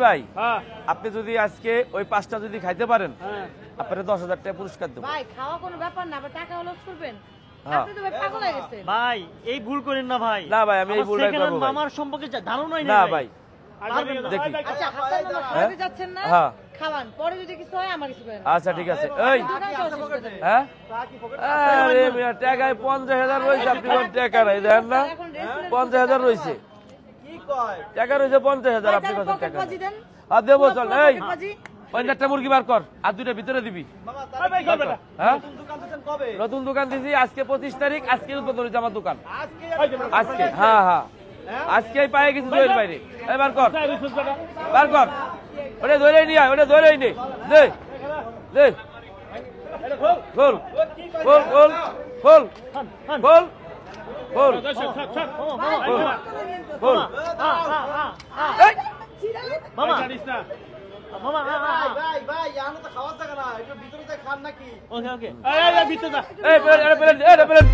ভাই আপনি যদি আজকে ওই 5টা যদি খাইতে পারেন আপনারে 10,000 টাকা পুরস্কার দেব। ভাই খাওয়া কোনো ব্যাপার না, আবার টাকা লস করবেন। আপনি তো ভাই পাগল হয়ে গেছেন। ভাই এই ভুল করেন না ভাই। না ভাই আমি এই ভুলটা করব ভাই। আমার সম্পর্কে ধারণাই নেই না ভাই। দেখি আচ্ছা হাসান মামা খাওয়াতে যাচ্ছেন না? খাওয়ান, পরে যদি কিছু হয় আমার কিছু করেন। আচ্ছা ঠিক আছে। এই হ্যাঁ আরে মিয়া টাকায় 50,000 রইছে, আপনি কোন টাকা নাই দেন না? 50,000 রইছে। কি কয়? টাকা রইছে 50,000, আপনি কত টাকা? আর দেব চল। এই ওই একটা মুরগি বার কর, আর দুইটা ভিতরে দিবি। মামা তাই ভাই কর বেটা। হ্যাঁ নতুন দোকান দিছেন কবে? নতুন দোকান দিছি আজকে 25 তারিখ, আজকে উদ্বোধন হইছে আমার দোকান। আজকে হ্যাঁ হ্যাঁ আজকেই পায়ে কিছু জয়ের বাইরে। এই বার কর, বার কর। ওরে ধরেই নি, ওরে ধরেই নে। দে দে খোল খোল খোল খোল খোল খোল খোল খোল। এই মামা মামা ভাই ভাই ইয়ানো তো খাওয়া জায়গা না, একটু ভিতরে যাই খান নাকি? ওকে ওকে এই ভিতরে যা। এই প্লেট এই প্লেট।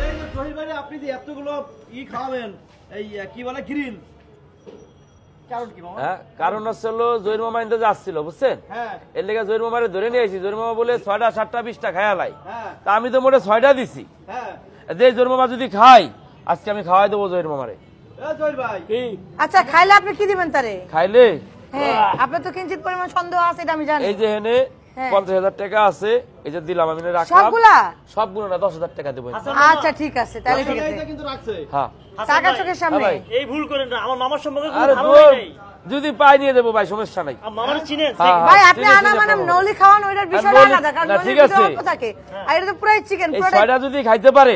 এই যে সোহেল ভাই আপনি যে এতগুলো খাওয়াবেন, এই কি বলে গ্রিল, কারণ কি মামা? হ্যাঁ কারণ হলো জহির মামা ইন্দা যাচ্ছিল বুঝছেন। হ্যাঁ এর লেগে জহির মামারে ধরে নিয়ে আইছি। জহির মামা বলে 6টা 7টা 20টা খায়ালাই। হ্যাঁ তা আমি তো মোটে 6টা দিছি। হ্যাঁ যে জহির মামা যদি খাই আজকে আমি খাওয়াই দেবো জহির মামারে। সোহেল ভাই আচ্ছা খাইলে আপনি কি দিবেন তারে? খাইলে হ্যাঁ আপনার তো কিঞ্চিত পরিমাণ সন্দেহ আছে, এটা আমি জানি। এই যে এনে 50,000 টাকা আছে, এই যে দিলাম আমি রাখলাম। সবগুলা? সবগুলো না 10,000 টাকা দেব। আচ্ছা ঠিক আছে, তাহলে ঠিক আছে। এটা কিন্তু রাখছে। হ্যাঁ টাকা চোখের সামনে। এই ভুল করেন না, আমার মামার সম্পর্কে কোনো আরে ধারণাই নেই। যদি পাই নিয়ে দেবো ভাই, সমস্যা নাই। মামার চিনেন? ভাই আপনি আনা মানে নলি খাওয়ান, ওইটার বিষয়টা আলাদা, কারণ না, ঠিক আছে। অল্প থাকে আর এটা তো পুরাই চিকেন। এই 6টা যদি খাইতে পারে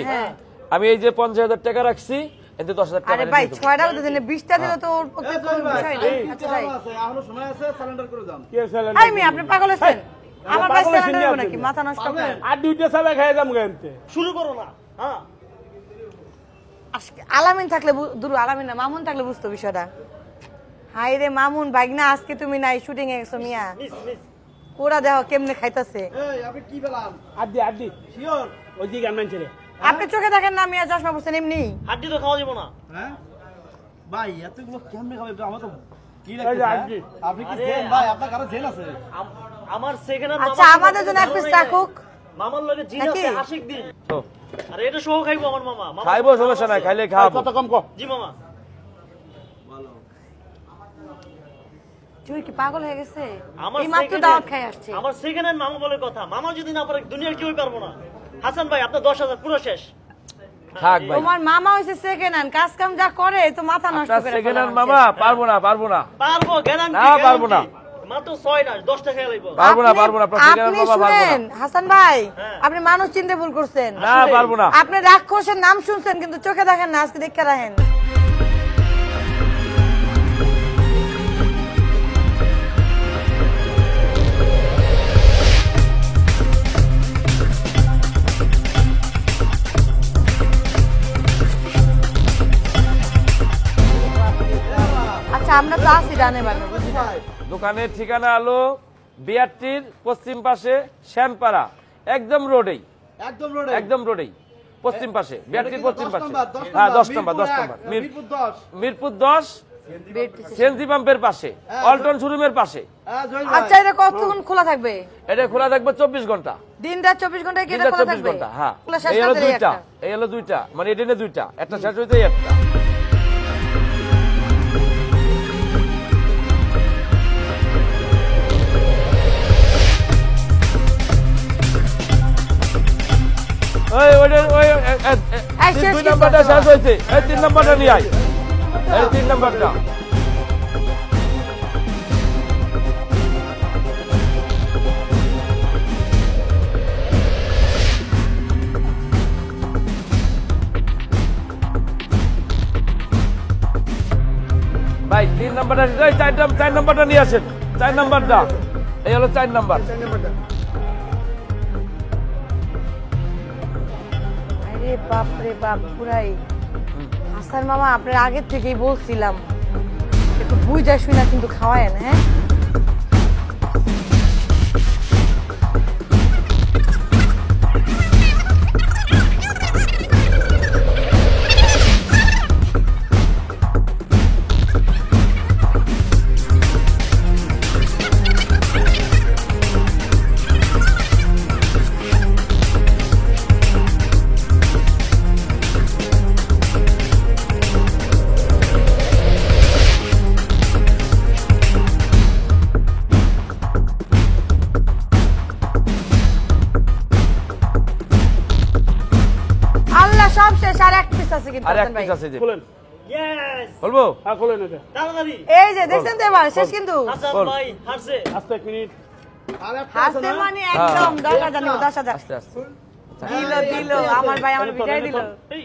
আমি এই যে 50,000 টাকা রাখছি, এতে 10,000 টাকা। আরে ভাই 6টা তো দিনে 20টা দিলে তো ওর পক্ষে কোনো বিষয় না। আচ্ছা ভাই আছে এখনো সময় আছে, সারেন্ডার করে যান। কে সালেন? এই মি আপনি পাগল আছেন? আমার কাছে সারেন্ডার হবে নাকি? মাথা নষ্ট করেন। আর দুইটা সাবে খাই যাম গেমতে। শুরু করো না। হ্যাঁ আজকে আলামিন থাকলে দূর, আলামিন না মামুন থাকলে বুঝতো বিষয়টা। হাই রে মামুন ভাগনা, আজকে তুমি নাই, শুটিং এ গেছো মিয়া। মিস মিস পুরা দেখো কেমনে খাইতাছে। এই আপনি কি বলেন? আড্ডি শিওর? ওই যে গান মানছে রে। আপনি চোখে দেখেন না মিয়া, চশমা পরছেন এমনি। হাড্ডি তো খাওয়া যাবে না। হ্যাঁ ভাই এতগুলো কেমনে খাবে? আমার তো কি এই লাগছে? যে আড্ডি। আপনি কি জেন ভাই? আপনার কারো জেন আছে? আমার সেকেন্ড আচ্ছা আমাদের জন্য এক পিস রাখুক। মামার লগে জিন আছে, আশিক দিন। তো আরে এটা সহ খাইবো আমার মামা। খাইবো, সমস্যা নাই, খাইলে খাবো। কত কম কো? জি মামা। তুই কি পাগল হয়ে গেছে? আমার এই মাত্র দাওয়াত খাই আসছে। আমার সেকেন্ড হ্যান্ড মামা বলে কথা। মামা যদি না পারে দুনিয়ার কেউই পারবো না। হাসান ভাই আপনার 10,000 পুরো শেষ। থাক ভাই। তোমার মামা হইছে সেকেন্ড হ্যান্ড, কাজ কাম যা করে তো মাথা নষ্ট করে। সেকেন্ড হ্যান্ড মামা পারবো না, পারবো না। পারবো গ্যারান্টি। না পারবো না। মাত্র 6 না 10 টাকা লাইবো। পারবো না, পারবো না। আপনি শুনেন হাসান ভাই, আপনি মানুষ চিনতে ভুল করছেন। না পারবো না। আপনি রাক্ষসের নাম শুনছেন কিন্তু চোখে দেখেন না, আজকে দেখে রাখেন। আচ্ছা আমরা তো আসি ডানে বামে, বুঝলি? দোকানের ঠিকানা হলো বিআরটির পশ্চিম পাশে শ্যামপাড়া, একদম রোডেই। একদম রোডে? একদম রোডেই, পশ্চিম পাশে, বিআরটির পশ্চিম পাশে। 10 হ্যাঁ 10 নম্বর, 10 নম্বর, মিরপুর 10। মিরপুর 10 সিএনজি পাম্পের পাশে, অল্টন শোরুমের পাশে। হ্যাঁ জয় ভাই। আচ্ছা এটা কতক্ষণ খোলা থাকবে? এটা খোলা থাকবে 24 ঘন্টা। দিন রাত 24 ঘন্টা কি এটা দিনটা খোলা 24 থাকবে? ঘন্টা, হ্যাঁ। খোলা শেষ এই হলো রাতের দুইটা, একটা। এই হলো দুইটা, মানে এটা নিয়ে দুইটা, একটা শেষ হইতেই একটা। ওই ওই ওই শেষ 2 নাম্বারটা শেষ হইছে, এই 3 নাম্বারটা নিয়ে আয়, এই 3 নাম্বারটা। ভাই 3 নাম্বারটা, এই 4 নাম্বারটা নিয়ে আসেন, 4 নাম্বারটা, এই হলো 4 নাম্বার। আরে বাপ রে বাপ, পুরাই হাসান মামা আপনার আগের থেকেই বলছিলাম একটু বুঝা শুনা কিন্তু খাওয়ায়েন। হ্যাঁ আছে কিন্তু আর এক হাসান ভাই। পিস আছে যে খুলেন ইয়েস বলবো হ্যাঁ খুলেন এটা তাড়াতাড়ি এই যে দেখছেন তো এবার শেষ কিন্তু হাসান বল। ভাই হারছে আস্তে 1 মিনিট আর একটা আছে হাসতে না? মানে একদম 10,000 নিব 10,000 আস্তে আস্তে দিল আমার ভাই আমার বিদায় দিল এই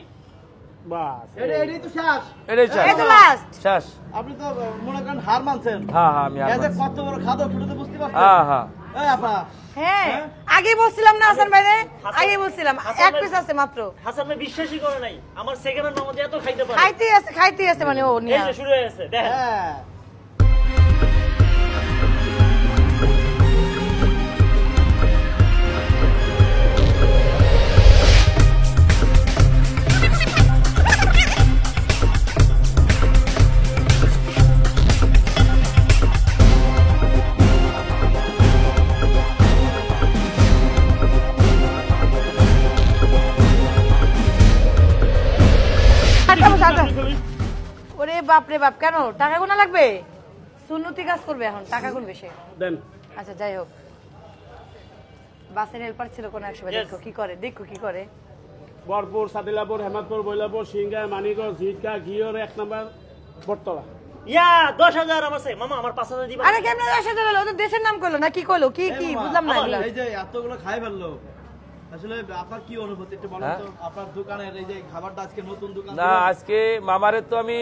বাস এটাই তো শেষ। এটাই চাই এই তো লাস্ট শেষ আপনি তো মনে করেন হার মানছেন। হ্যাঁ হ্যাঁ আমি আর এই যে মানছি। কত বড় খাদক সেটা তো বুঝতে পারছেন। হ্যাঁ হ্যাঁ এই আপা, হ্যাঁ আগে বলছিলাম না হাসান ভাই রে হাসান- আগে বলছিলাম হাসান এক ভাই- পিস আছে মাত্র হাসান ভাই বিশ্বাসই করে নাই আমার সেকেন্ডের নামাজ এত খাইতে পারে খাইতেই আছে মানে ও এই নিয়া যে শুরু হয়ে গেছে দেখেন হ্যাঁ। আচ্ছা, বসো, আচ্ছা। ওরে বাপ রে বাপ কেন টাকা গোনা লাগবে সুন্নতি কাজ করবে এখন টাকা গুনবে সে দেন আচ্ছা যাই হোক বাসের হেল্পার ছিল কোন একসময় Yes. দেখো কি করে বরপুর সাদিলাপুর হেমাদপুর বৈলাপুর সিংহা মানিকগঞ্জ ঝিটকা ঘিওর 1 নাম্বার বটতলা ইয়া 10,000 আমার সে মামা আমার 5,000 দিবা আরে কেমনে 10,000 হলো ও তো দেশের নাম করলো না কি করলো কি এই মামা, বুঝলাম না এগুলো এই যে এতগুলো খাই ফেললো, আসলে আপনার কি অনুভূতি একটু বলেন হ্যাঁ? তো? আপনার দোকানের এই যে খাবারটা আজকে নতুন দোকান না দিলেন। আজকে মামারে তো আমি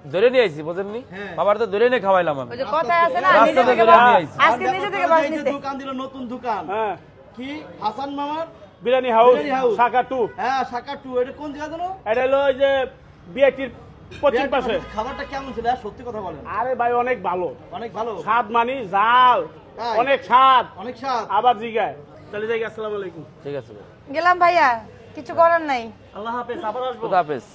ধরে নিয়ে আইছি বুঝেননি হ্যাঁ। মামার তো ধরে নিয়ে খাওয়াইলাম আমি ওই যে কথায় আছে না রাস্তা নিজে থেকে থেকে বের বাস- নিয়ে আইছি। আজকে আর নিজে দেখো থেকে তো, বাস এই যে নিছে দোকান দিল নতুন দোকান, হ্যাঁ কি হাসান মামার বিরিয়ানি হাউস বিরিয়ানি হাউস। শাখা 2 হ্যাঁ শাখা 2, এটা কোন জায়গা জানো? এটা হলো ওই যে বিআইটির পশ্চিম পাশে খাবারটা কেমন ছিল আর সত্যি কথা বলেন? আরে ভাই অনেক ভালো অনেক ভালো, স্বাদ মানি জাল তাই? অনেক স্বাদ অনেক স্বাদ। আবার জিগায় তাহলে যাই আসসালামু আলাইকুম ঠিক আছে ভাই। গেলাম ভাইয়া কিছু করার নাই আল্লাহ হাফেজ আবার আসবো খুদা হাফেজ